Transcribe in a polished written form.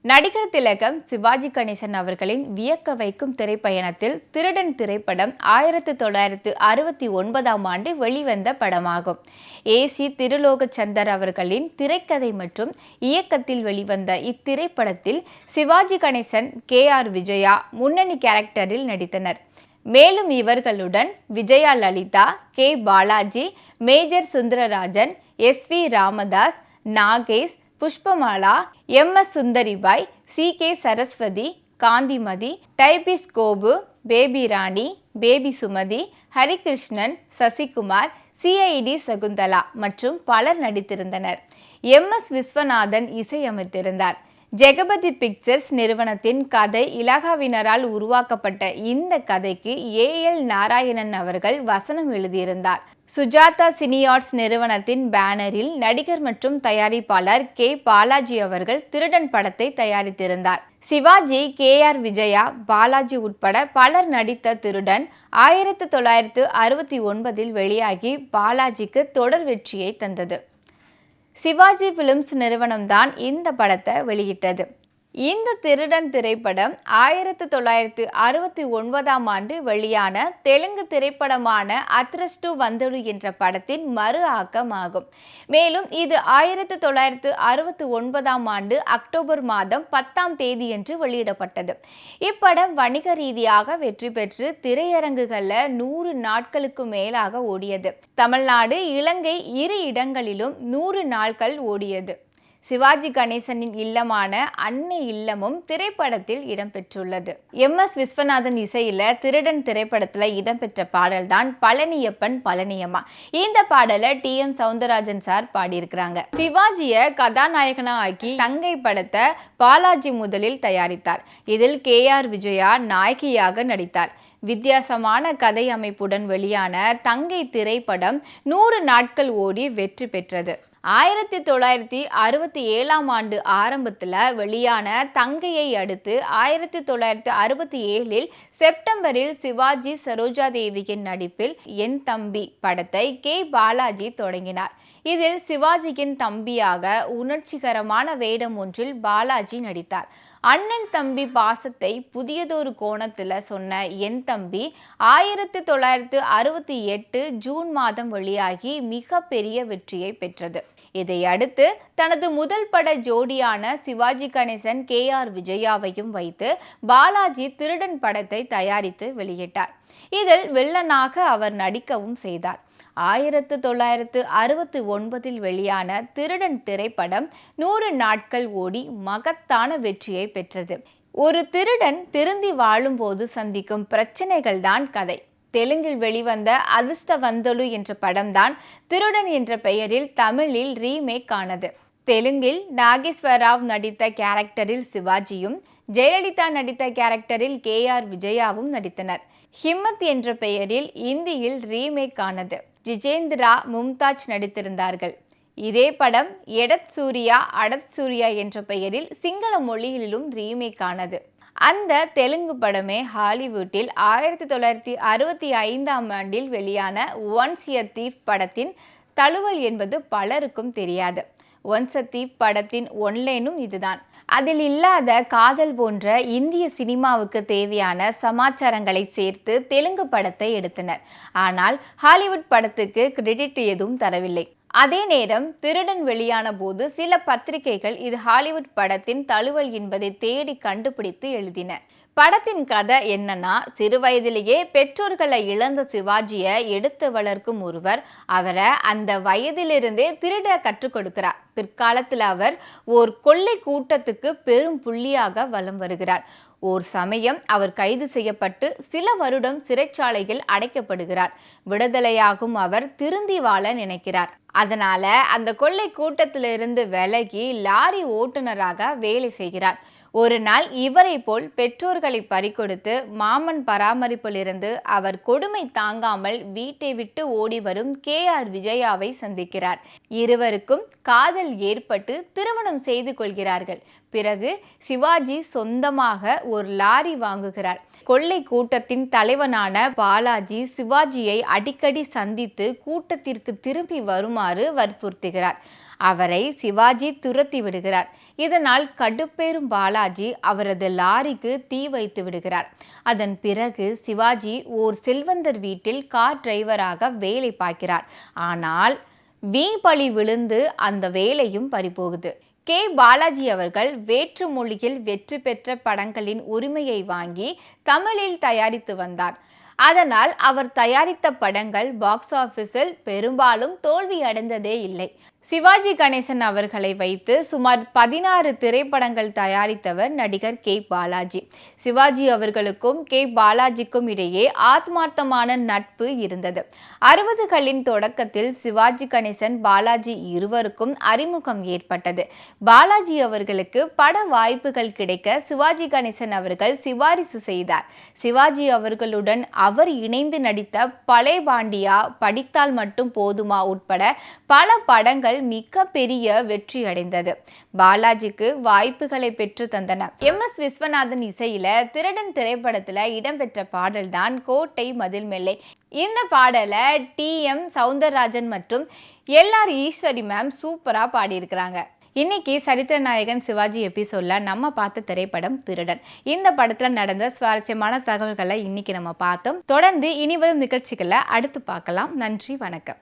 நடிகர் திலகம் சிவாஜி கணேசன் அவர்களின் வியக்க வைக்கும் திரைப்பயணத்தில் திருடன் திரைப்படம் 1969ஆம் ஆண்டு வெளிவந்த படமாகும். ஏசி திருலோகச்சந்தர் அவர்களின் திரைக்கதை மற்றும் இயக்கத்தில் வெளிவந்த இத்திரைப்படத்தில் சிவாஜி கணேசன், KR விஜயா முன்னணி கேரக்டரில் நடித்தனர். மேலும் இவர்களுடன் Vijaya Lalitha, K Balaji, major Sundararajan, SV Ramadas, Nagesh, Pushpamala, MS Sundaribai, CK Saraswathi, Gandhimathi, typist Gopu, baby Rani, baby Sumathi, Harikrishnan, Sasikumar, CID Sakunthala மற்றும் பலர் நடித்திருந்தனர். MS விஸ்வநாதன் இசையமைத்திருந்தார். ஜெகபதி பிக்சர்ஸ் நிறுவனத்தின் கதை இலகாவினரால் உருவாக்கப்பட்ட இந்த கதைக்கு AL நாராயணன் அவர்கள் வசனம் எழுதியிருந்தார். சுஜாதா சினியார்ட்ஸ் நிறுவனத்தின் பேனரில் நடிகர் மற்றும் தயாரிப்பாளர் K பாலாஜி அவர்கள் திருடன் படத்தை தயாரித்திருந்தார். சிவாஜி, KR விஜயா, பாலாஜி உட்பட பலர் நடித்த திருடன் 1969இல் வெளியாகி பாலாஜிக்கு தொடர் வெற்றியை தந்தது. சிவாஜி பிலிம்ஸ் நிறுவனம்தான் இந்த படத்தை வெளியிட்டது. இந்த திருடன் திரைப்படம் 1969ஆம் ஆண்டு வெளியான தெலுங்கு திரைப்படமான அத்ரஸ்டு வந்தடு என்ற படத்தின் மறு ஆக்கமாகும். மேலும் இது 1969ஆம் ஆண்டு அக்டோபர் மாதம் 10ஆம் தேதியன்று வெளியிடப்பட்டது. இப்படம் வணிக ரீதியாக வெற்றி பெற்று திரையரங்குகளில் 100 நாட்களுக்கு மேலாக ஓடியது. தமிழ்நாடு, இலங்கை இரு இடங்களிலும் 100 நாட்கள் ஓடியது. சிவாஜி கணேசனின் இல்லமான அன்னை இல்லமும் திரைப்படத்தில் இடம்பெற்றுள்ளது. MS விஸ்வநாதன் இசையில திருடன் திரைப்படத்துல இடம்பெற்ற பாடல்தான் பழனியப்பன் பழனியம்மா. இந்த பாடலை TM சௌந்தரராஜன் சார் பாடியிருக்கிறாங்க. சிவாஜியை கதாநாயகனா ஆக்கி தங்கை படத்தை பாலாஜி முதலில் தயாரித்தார். இதில் KR விஜயா நாயகியாக நடித்தார். வித்தியாசமான கதை அமைப்புடன் வெளியான தங்கை திரைப்படம் 100 நாட்கள் ஓடி வெற்றி பெற்றது. 1967ஆம் ஆண்டு ஆரம்பத்தில் வெளியான தங்கையை அடுத்து 1967இல் செப்டம்பரில் சிவாஜி சரோஜா தேவியின் நடிப்பில் என் தம்பி படத்தை K பாலாஜி தொடங்கினார். இதில் சிவாஜியின் தம்பியாக உணர்ச்சிகரமான வேடம் ஒன்றில் பாலாஜி நடித்தார். அண்ணன் தம்பி பாசத்தை புதியதொரு கோணத்தில் சொன்ன என் தம்பி 1968 ஜூன் மாதம் வெளியாகி மிக பெரிய வெற்றியை பெற்றது. இதையடுத்து தனது முதல் பட ஜோடியான சிவாஜி கணேசன், KR விஜயாவையும் வைத்து பாலாஜி திருடன் படத்தை தயாரித்து வெளியிட்டார். இதில் வில்லனாக அவர் நடிக்கவும் செய்தார். 1969இல் வெளியான திருடன் திரைப்படம் 100 நாட்கள் ஓடி மகத்தான வெற்றியை பெற்றது. ஒரு திருடன் திருந்தி வாழும்போது சந்திக்கும் பிரச்சனைகள் தான் கதை. தெலுங்கில் வெளிவந்த அதிர்ஷ்ட வந்தடு என்ற படம்தான் திருடன் என்ற பெயரில் தமிழில் ரீமேக் ஆனது. தெலுங்கில் நாகேஸ்வரராவ் நடித்த கேரக்டரில் சிவாஜியும், ஜெயலலிதா நடித்த கேரக்டரில் KR விஜயாவும் நடித்தனர். ஹிம்மத் என்ற பெயரில் இந்தியில் ரீமேக் ஆனது. ஜிஜேந்திரா, மும்தாஜ் நடித்திருந்தார்கள். இதே படம் எடத் சூர்யா, அடத் சூர்யா என்ற பெயரில் சிங்கள மொழியிலும் ரீமேக் ஆனது. அந்த தெலுங்கு படமே ஹாலிவுட்டில் 1965ஆம் ஆண்டில் வெளியான ஒன்ஸ் எ தீஃப் படத்தின் தழுவல் என்பது பலருக்கும் தெரியாது. ஒன்ஸ் எ தீஃப் படத்தின் ஒன்லைனும் இதுதான். அதில் இல்லாத காதல் போன்ற இந்திய சினிமாவுக்கு தேவையான சமாச்சாரங்களை சேர்த்து தெலுங்கு படத்தை எடுத்தனர். ஆனால் ஹாலிவுட் படத்துக்கு கிரெடிட் எதுவும் தரவில்லை. அதே நேரம் திருடன் வெளியான போது சில பத்திரிகைகள் இது ஹாலிவுட் படத்தின் தழுவல் என்பதை தேடி கண்டுபிடித்து எழுதின. படத்தின் கதை என்னன்னா, சிறு வயதிலேயே பெற்றோர்களை இழந்த சிவாஜியை எடுத்து வளர்க்கும் ஒருவர் அவரை அந்த வயதிலிருந்தே திருட கற்றுக் கொடுக்கிறார். பிற்காலத்தில் அவர் ஓர் கொள்ளை கூட்டத்துக்கு பெரும் புள்ளியாக வலம் வருகிறார். ஓர் சமயம் அவர் கைது செய்யப்பட்டு சில வருடம் சிறைச்சாலையில் அடைக்கப்படுகிறார். விடுதலையாகும் அவர் திருந்தி வாழ நினைக்கிறார். அதனால அந்த கொள்ளை கூட்டத்திலிருந்து விலகி லாரி ஓட்டுநராக வேலை செய்கிறார். ஒரு நாள் இவரை போல் பெற்றோர்களை பறிகொடுத்து மாமன் பராமரிப்பிலிருந்து அவர் கொடுமை தாங்காமல் வீட்டை விட்டு ஓடி வரும் KR விஜயாவை சந்திக்கிறார். இருவருக்கும் காதல் ஏற்பட்டு திருமணம் செய்து கொள்கிறார்கள். பிறகு சிவாஜி சொந்தமாக ஒரு லாரி வாங்குகிறார். கொள்ளை கூட்டத்தின் தலைவனான பாலாஜி சிவாஜியை அடிக்கடி சந்தித்து கூட்டத்திற்கு திரும்பி வருமாறு வற்புறுத்துகிறார். அவரை சிவாஜி துரத்தி விடுகிறார். இதனால் கடுப்பேறும் பாலாஜி அவரது லாரிக்கு தீ வைத்து விடுகிறார். அதன் பிறகு சிவாஜி ஓர் செல்வந்தர் வீட்டில் கார் டிரைவராக வேலை பார்க்கிறார். ஆனால் வீண் பழி விழுந்து அந்த வேலையும் பறிபோகுது. கே. பாலாஜி அவர்கள் வேற்று மொழியில் வெற்றி பெற்ற படங்களின் உரிமையை வாங்கி தமிழில் தயாரித்து வந்தார். அதனால் அவர் தயாரித்த படங்கள் பாக்ஸ் ஆபீஸில் பெரும்பாலும் தோல்வி அடைந்ததே இல்லை. சிவாஜி கணேசன் அவர்களை வைத்து சுமார் 16 திரைப்படங்கள் தயாரித்தவர் நடிகர் கே. பாலாஜி. சிவாஜி அவர்களுக்கும் கே. பாலாஜிக்கும் இடையே ஆத்மார்த்தமான நட்பு இருந்தது. 60களின் தொடக்கத்தில் சிவாஜி கணேசன் பாலாஜி இருவருக்கும் அறிமுகம் ஏற்பட்டது. பாலாஜி அவர்களுக்கு பட வாய்ப்புகள் கிடைக்க சிவாஜி கணேசன் அவர்கள் சிபாரிசு செய்தார். சிவாஜி அவர்களுடன் அவர் இணைந்து நடித்த பலே பாண்டியா, படித்தால் மட்டும் போதுமா உட்பட பல படங்கள் மிக பெரிய வெற்றி அடைந்தது. பாலாஜிக்கு வாய்ப்புகளை பெற்று தந்தன. MS விஸ்வநாதன் இசையில திருடன் திரைப்படத்துல இடம்பெற்ற பாடல்தான் கோட்டை மதில் மேலே. இந்த பாடலை TM சௌந்தரராஜன் மற்றும் LR ஈஸ்வரி மேம் சூப்பரா பாடியிருக்கிறாங்க. இன்னைக்கு சரித்திர நாயகன் சிவாஜி எபிசோட்ல நம்ம பார்த்த திரைப்படம் திருடன். இந்த படத்துல நடந்த சுவாரஸ்யமான தகவல்களை இன்னைக்கு நம்ம பார்த்தோம். தொடர்ந்து இனி வரும் நிகழ்ச்சிகளை அடுத்து பார்க்கலாம். நன்றி, வணக்கம்.